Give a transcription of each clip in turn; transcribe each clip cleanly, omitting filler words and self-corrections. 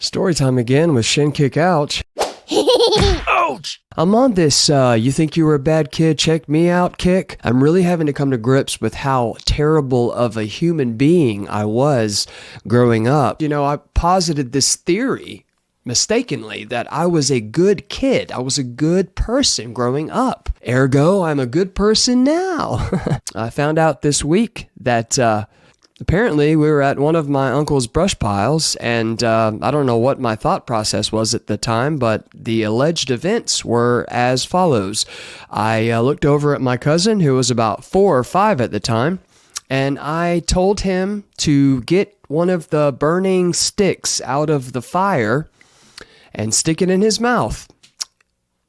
Story time again with SHINKICKOUCH. Ouch! I'm on this, you think you were a bad kid, check me out kick. I'm really having to come to grips with how terrible of a human being I was growing up. You know, I posited this theory mistakenly that I was a good kid. I was a good person growing up. Ergo, I'm a good person now. I found out this week that apparently we were at one of my uncle's brush piles, and I don't know what my thought process was at the time, but the alleged events were as follows. I looked over at my cousin, who was about 4 or 5 at the time, and I told him to get one of the burning sticks out of the fire and stick it in his mouth,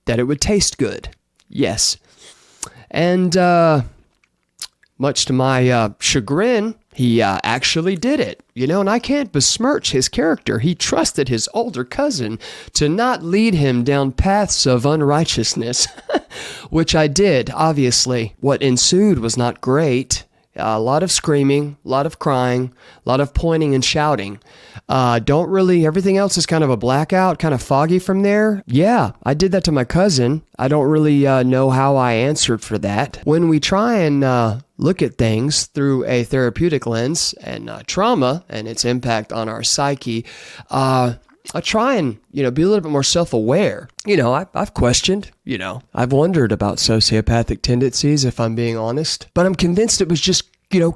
that it would taste good. Yes. And much to my chagrin, he actually did it, you know, and I can't besmirch his character. He trusted his older cousin to not lead him down paths of unrighteousness, which I did, obviously. What ensued was not great. A lot of screaming, a lot of crying, a lot of pointing and shouting. Everything else is kind of a blackout, kind of foggy from there. Yeah, I did that to my cousin. I don't really know how I answered for that. When we try and look at things through a therapeutic lens and trauma and its impact on our psyche, I try and, be a little bit more self-aware. I've questioned, I've wondered about sociopathic tendencies, if I'm being honest, but I'm convinced it was just,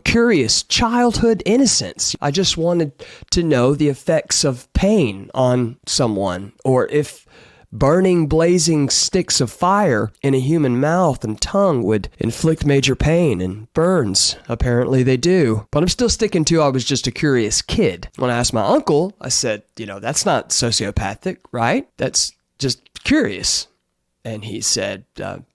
curious childhood innocence. I just wanted to know the effects of pain on someone, or if burning, blazing sticks of fire in a human mouth and tongue would inflict major pain and burns. Apparently they do. But I'm still sticking to I was just a curious kid. When I asked my uncle, I said, that's not sociopathic, right? That's just curious. And he said,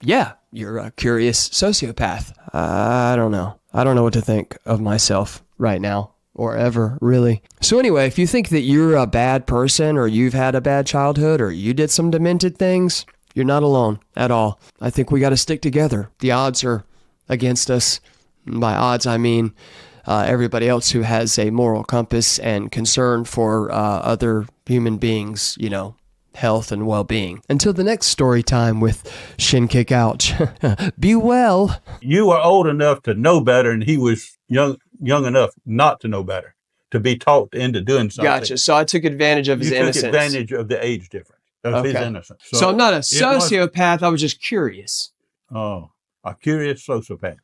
yeah, you're a curious sociopath. I don't know. I don't know what to think of myself right now. Or ever, really. So anyway, if you think that you're a bad person, or you've had a bad childhood, or you did some demented things, you're not alone at all. I think we got to stick together. The odds are against us. By odds, I mean everybody else who has a moral compass and concern for other human beings, health and well-being. Until the next story time with SHINKICKOUCH. Be well. You were old enough to know better, and he was young enough not to know better, to be talked into doing something. Gotcha. So I took advantage of his innocence. You took advantage of the age difference, of his innocence. So I'm not a sociopath. I was just curious. Oh, a curious sociopath.